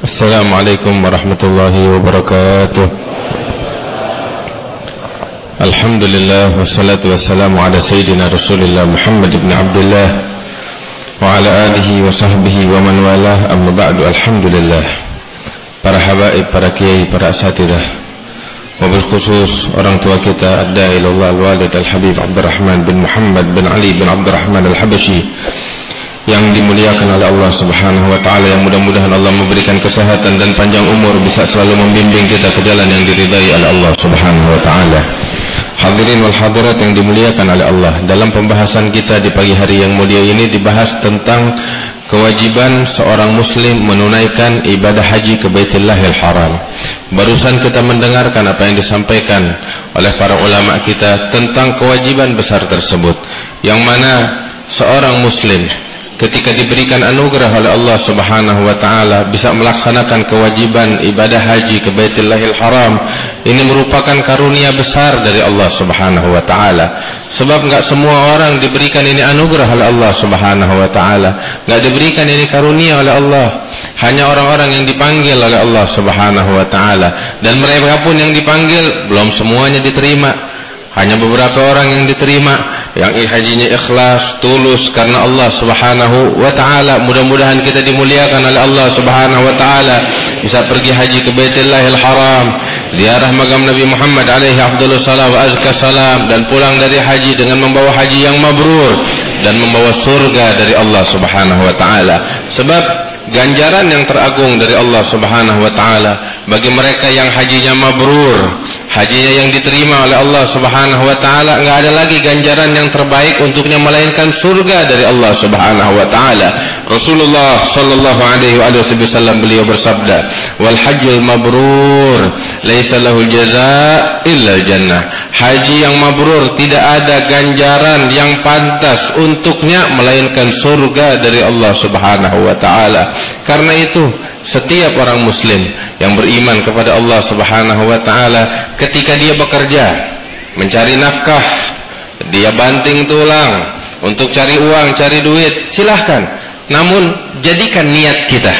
Assalamualaikum warahmatullahi wabarakatuh. Alhamdulillah wassalatu wassalamu ala sayyidina Rasulillah Muhammad ibn Abdullah wa ala alihi wa sahbihi wa man walah, amma ba'du. Alhamdulillah, para habaib, para kiai, para asatidah, wabil khusus orang tua kita ad-da'i ilallah al-walid al-habib Abdurrahman bin Muhammad bin Ali bin Abdurrahman al-Habashi yang dimuliakan oleh Allah Subhanahu wa ta'ala, yang mudah-mudahan Allah memberikan kesehatan dan panjang umur, bisa selalu membimbing kita ke jalan yang diridai oleh Allah Subhanahu wa ta'ala. Hadirin wal hadirat yang dimuliakan oleh Allah, dalam pembahasan kita di pagi hari yang mulia ini dibahas tentang kewajiban seorang muslim menunaikan ibadah haji ke Baitullahil Haram. Barusan kita mendengarkan apa yang disampaikan oleh para ulama kita tentang kewajiban besar tersebut, yang mana seorang muslim ketika diberikan anugerah oleh Allah Subhanahu wa ta'ala bisa melaksanakan kewajiban ibadah haji ke Baitullahil Haram, ini merupakan karunia besar dari Allah Subhanahu wa ta'ala. Sebab enggak semua orang diberikan ini anugerah oleh Allah Subhanahu wa ta'ala, enggak diberikan ini karunia oleh Allah. Hanya orang-orang yang dipanggil oleh Allah Subhanahu wa ta'ala, dan mereka pun yang dipanggil belum semuanya diterima. Hanya beberapa orang yang diterima, yang hajinya ikhlas, tulus karena Allah Subhanahu wa ta'ala. Mudah-mudahan kita dimuliakan oleh Allah Subhanahu wa ta'ala, bisa pergi haji ke Baitullahil Haram, ziarah makam Nabi Muhammad alaihi afdhalus salam wa azka salam, dan pulang dari haji dengan membawa haji yang mabrur dan membawa surga dari Allah Subhanahu wa ta'ala. Sebab ganjaran yang teragung dari Allah Subhanahu wa ta'ala bagi mereka yang hajinya mabrur, hajinya yang diterima oleh Allah Subhanahu wa ta'ala, enggak ada lagi ganjaran yang terbaik untuknya melainkan surga dari Allah Subhanahu wa ta'ala. Rasulullah sallallahu alaihi wasallam beliau bersabda, wal hajjul mabrur laisa lahul jazaa illa jannah. Haji yang mabrur tidak ada ganjaran yang pantas untuknya melainkan surga dari Allah Subhanahu wa ta'ala. Karena itu setiap orang muslim yang beriman kepada Allah Subhanahu wa ta'ala, ketika dia bekerja mencari nafkah, dia banting tulang untuk cari uang, cari duit, silahkan. Namun jadikan niat kita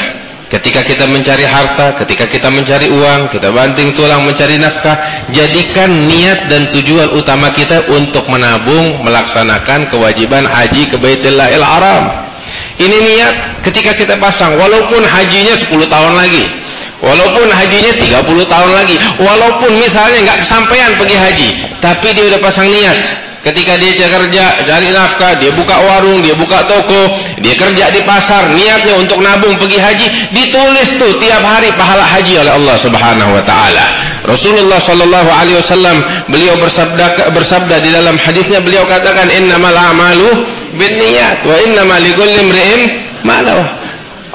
ketika kita mencari harta, ketika kita mencari uang, kita banting tulang mencari nafkah, jadikan niat dan tujuan utama kita untuk menabung, melaksanakan kewajiban haji ke Baitullahil Haram. Ini niat ketika kita pasang, walaupun hajinya 10 tahun lagi, walaupun hajinya 30 tahun lagi, walaupun misalnya nggak kesampaian pergi haji, tapi dia udah pasang niat. Ketika dia kerja, cari nafkah, dia buka warung, dia buka toko, dia kerja di pasar, niatnya untuk nabung pergi haji, ditulis tuh tiap hari pahala haji oleh Allah Subhanahu wa ta'ala. Rasulullah sallallahu alaihi wasallam beliau bersabda di dalam hadisnya, beliau katakan, innamal a'malu binniyat wa innamal likulli imri'in ma nawa.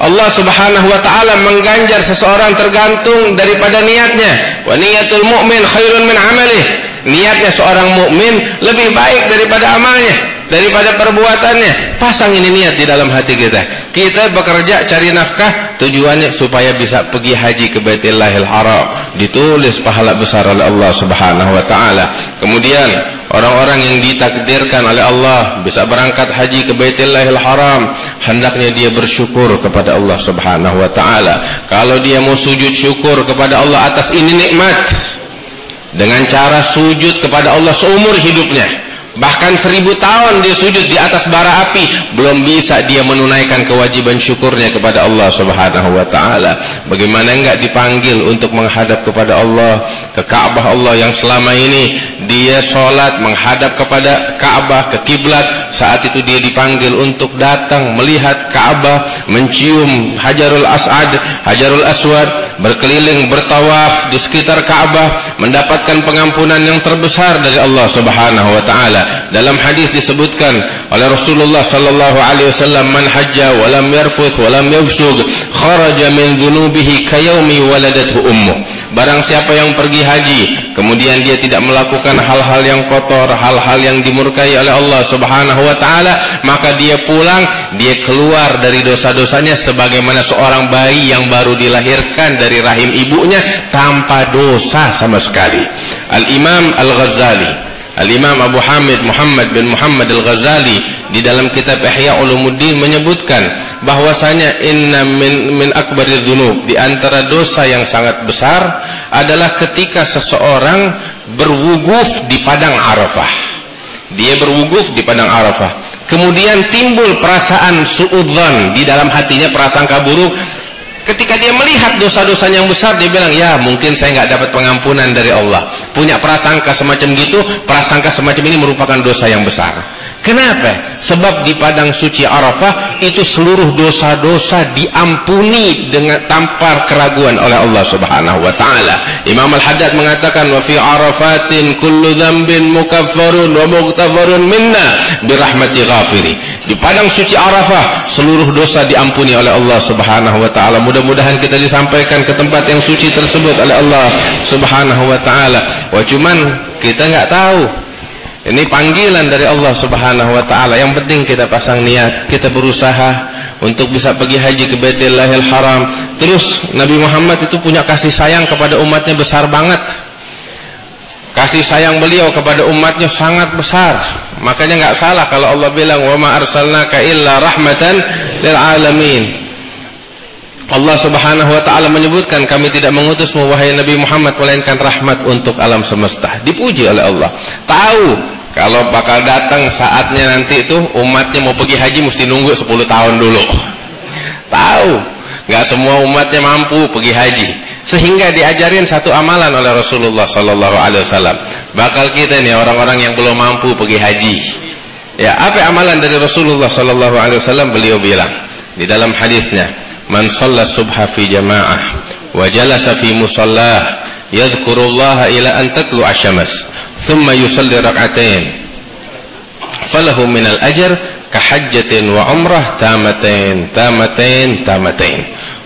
Allah Subhanahu wa ta'ala mengganjar seseorang tergantung daripada niatnya. Wa niyatul mu'min khairun min amalih. Niatnya seorang mukmin lebih baik daripada amalnya, daripada perbuatannya. Pasang ini niat di dalam hati kita. Kita bekerja cari nafkah, tujuannya supaya bisa pergi haji ke Baitullahil Haram, ditulis pahala besar oleh Allah Subhanahu wa ta'ala. Kemudian orang-orang yang ditakdirkan oleh Allah bisa berangkat haji ke Baitullahil Haram, hendaknya dia bersyukur kepada Allah Subhanahu wa ta'ala. Kalau dia mau sujud syukur kepada Allah atas ini nikmat, dengan cara sujud kepada Allah seumur hidupnya, bahkan 1000 tahun dia sujud di atas bara api, belum bisa dia menunaikan kewajiban syukurnya kepada Allah Subhanahu wa ta'ala. Bagaimana enggak dipanggil untuk menghadap kepada Allah, ke Ka'bah Allah yang selama ini dia sholat menghadap kepada Ka'bah, ke kiblat. Saat itu dia dipanggil untuk datang melihat Ka'bah, mencium Hajarul As'ad, Hajarul Aswad, berkeliling bertawaf di sekitar Ka'bah, mendapatkan pengampunan yang terbesar dari Allah Subhanahu wa ta'ala. Dalam hadis disebutkan oleh Rasulullah sallallahu alaihi wasallam, man hajja wa lam yarfuth wa lam yafsug kharaja min dhunubihi kayaumi waladathu ummuh. Barang siapa yang pergi haji kemudian dia tidak melakukan hal-hal yang kotor, hal-hal yang dimurkai oleh Allah Subhanahu wa ta'ala, maka dia pulang, dia keluar dari dosa-dosanya sebagaimana seorang bayi yang baru dilahirkan dari rahim ibunya tanpa dosa sama sekali. Al-Imam Al-Ghazali Al-Imam Abu Hamid Muhammad bin Muhammad Al-Ghazali di dalam kitab Ihya Ulumuddin menyebutkan bahwasanya inna min akbarid dzunub, di antara dosa yang sangat besar adalah ketika seseorang berwukuf di padang Arafah. Dia berwukuf di padang Arafah, kemudian timbul perasaan suudzon di dalam hatinya, prasangka buruk. Ketika dia melihat dosa-dosanya yang besar, dia bilang, ya mungkin saya nggak dapat pengampunan dari Allah. Punya prasangka semacam gitu, prasangka semacam ini merupakan dosa yang besar. Kenapa? Sebab di padang suci Arafah itu seluruh dosa-dosa diampuni dengan tanpa keraguan oleh Allah Subhanahu wa taala. Imam Al-Haddad mengatakan, wa fi Arafatin kullu dzambin mukaffarun wa mughtafarun minna birahmati ghafiri. Di padang suci Arafah seluruh dosa diampuni oleh Allah Subhanahu wa taala. Mudah-mudahan kita disampaikan ke tempat yang suci tersebut oleh Allah Subhanahu wa taala. Wah, cuman kita nggak tahu. Ini panggilan dari Allah Subhanahu wa taala. Yang penting kita pasang niat, kita berusaha untuk bisa pergi haji ke Baitullahil Haram. Terus Nabi Muhammad itu punya kasih sayang kepada umatnya besar banget. Kasih sayang beliau kepada umatnya sangat besar. Makanya nggak salah kalau Allah bilang, wa ma arsalnaka illa rahmatan lil alamin. Allah Subhanahu wa taala menyebutkan, kami tidak mengutusmu wahai Nabi Muhammad melainkan rahmat untuk alam semesta. Dipuji oleh Allah. Tahu kalau bakal datang saatnya nanti itu umatnya mau pergi haji mesti nunggu 10 tahun dulu. Tahu, nggak semua umatnya mampu pergi haji. Sehingga diajarin satu amalan oleh Rasulullah sallallahu alaihi wasallam. Bakal kita nih orang-orang yang belum mampu pergi haji. Ya, apa amalan dari Rasulullah sallallahu alaihi wasallam? Beliau bilang di dalam hadisnya, man shalla subha fi jamaah wa jalasa fi musallah yadhkurullaha ila an tatlu asyamas thumma yusalli rak'atain falahu minal ajr kahajjatin wa umrah tamatain.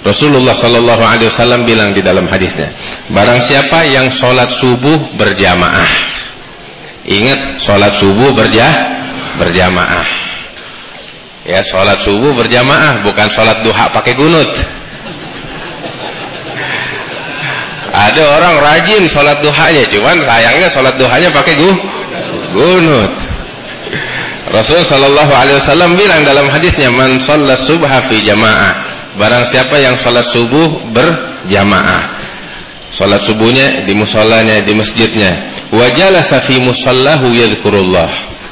Rasulullah sallallahu alaihi wasallam bilang di dalam hadisnya, barang siapa yang sholat subuh berjamaah, ingat sholat subuh berjamaah ya, sholat subuh berjamaah, bukan sholat duha pakai gunut. Ada orang rajin sholat duhanya, cuman sayangnya sholat duhanya pakai gunut. Rasul sallallahu alaihi wasallam bilang dalam hadisnya, man shalla subha fi jamaah, barang siapa yang sholat subuh berjamaah, sholat subuhnya di musallanya, di masjidnya, wa jalasa fi musallahu yadhkurullah,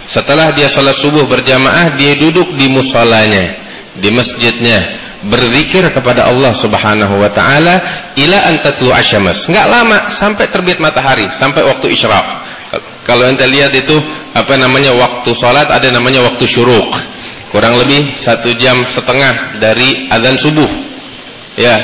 setelah dia sholat subuh berjamaah, dia duduk di musallanya, di masjidnya, berzikir kepada Allah Subhanahu wa taala ila an tatlu asyamas. Enggak lama, sampai terbit matahari, sampai waktu isyraq. Kalau ente lihat itu apa namanya waktu salat, ada namanya waktu syuruq. Kurang lebih 1,5 jam dari azan subuh. Ya,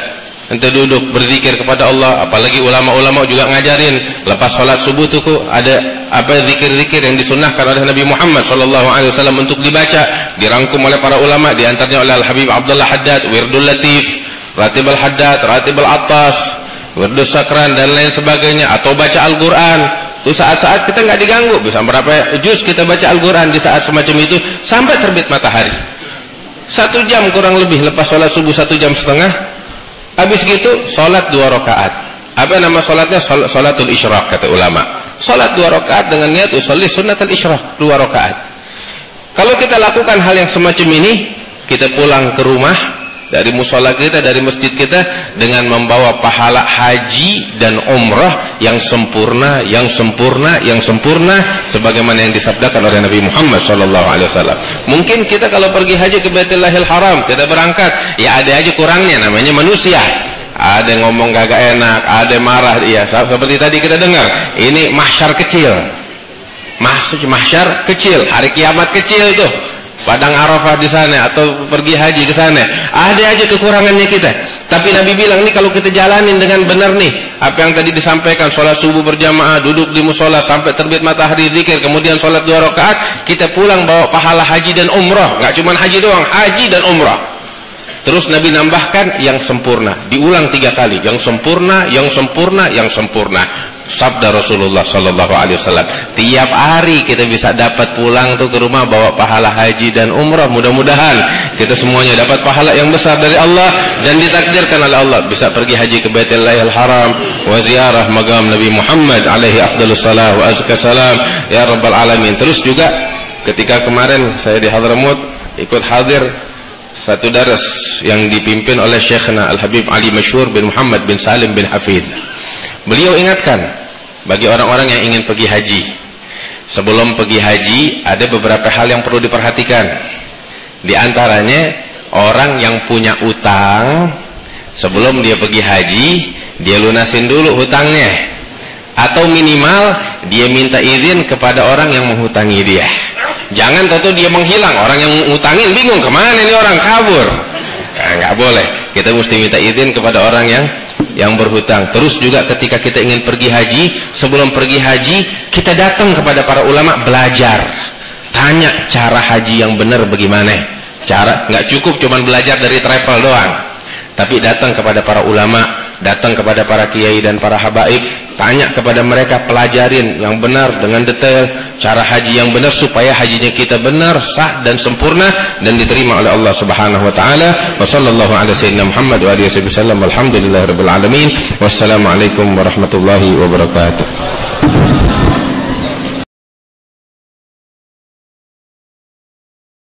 ente duduk berzikir kepada Allah, apalagi ulama-ulama juga ngajarin lepas salat subuh tuh ada apa zikir-zikir yang disunnahkan oleh Nabi Muhammad sallallahu alaihi wasallam untuk dibaca, dirangkum oleh para ulama, di antaranya oleh Al-Habib Abdullah Haddad, Wirdul Latif, Ratibul Haddad, Ratibul Attas, Wirdus Sakran dan lain sebagainya, atau baca Al-Qur'an. Itu saat-saat kita nggak diganggu, bisa berapa juz kita baca Al-Qur'an di saat semacam itu sampai terbit matahari. 1 jam kurang lebih lepas sholat subuh, 1,5 jam. Habis gitu sholat 2 rakaat. Apa nama sholatnya? Sholatul isyraq kata ulama. Sholat 2 rakaat dengan niat usolli sunnatul isyraq, 2 rakaat. Kalau kita lakukan hal yang semacam ini, kita pulang ke rumah dari musola kita, dari masjid kita, dengan membawa pahala haji dan umrah yang sempurna, sebagaimana yang disabdakan oleh Nabi Muhammad SAW. Mungkin kita kalau pergi haji ke Baitullahil Haram, kita berangkat, ya ada aja kurangnya, namanya manusia. Ada yang ngomong gagak enak, ada yang marah, ya seperti tadi kita dengar, ini mahsyar kecil. Mahsyar kecil, hari kiamat kecil itu. Padang Arafah di sana, atau pergi haji ke sana, ada aja kekurangannya kita. Tapi Nabi bilang nih, kalau kita jalanin dengan benar nih apa yang tadi disampaikan, sholat subuh berjamaah, duduk di musola sampai terbit matahari, zikir, kemudian sholat 2 rakaat, kita pulang bawa pahala haji dan umrah. Nggak cuma haji doang, haji dan umrah. Terus Nabi nambahkan yang sempurna, diulang 3 kali, yang sempurna. Sabda Rasulullah sallallahu alaihi wasallam, tiap hari kita bisa dapat pulang tuh ke rumah bawa pahala haji dan umrah. Mudah-mudahan kita semuanya dapat pahala yang besar dari Allah dan ditakdirkan oleh Allah bisa pergi haji ke Baitullahil Haram wa ziarah maqam Nabi Muhammad alaihi afdhalus salam wa azka salam ya rabbal alamin. Terus juga ketika kemarin saya di Hadramut ikut hadir satu daras yang dipimpin oleh Syekhna Al-Habib Ali Masyhur bin Muhammad bin Salim bin Hafidh. Beliau ingatkan bagi orang-orang yang ingin pergi haji, sebelum pergi haji ada beberapa hal yang perlu diperhatikan. Di antaranya orang yang punya utang, sebelum dia pergi haji dia lunasin dulu hutangnya, atau minimal dia minta izin kepada orang yang menghutangi dia. Jangan tahu dia menghilang, orang yang ngutangin bingung kemana ini orang, kabur. Nah, nggak boleh, kita mesti minta izin kepada orang yang berhutang. Terus juga ketika kita ingin pergi haji, sebelum pergi haji kita datang kepada para ulama belajar, tanya cara haji yang benar bagaimana. Cara nggak cukup cuman belajar dari travel doang, tapi datang kepada para ulama, datang kepada para kiai dan para habaib, tanya kepada mereka, pelajarin yang benar dengan detail cara haji yang benar supaya hajinya kita benar, sah dan sempurna dan diterima oleh Allah Subhanahu wa taala. Wa sallallahu ala sayyidina Muhammad wa alihi wasallam. Alhamdulillahirabbil alamin. Wassalamualaikum warahmatullahi wabarakatuh.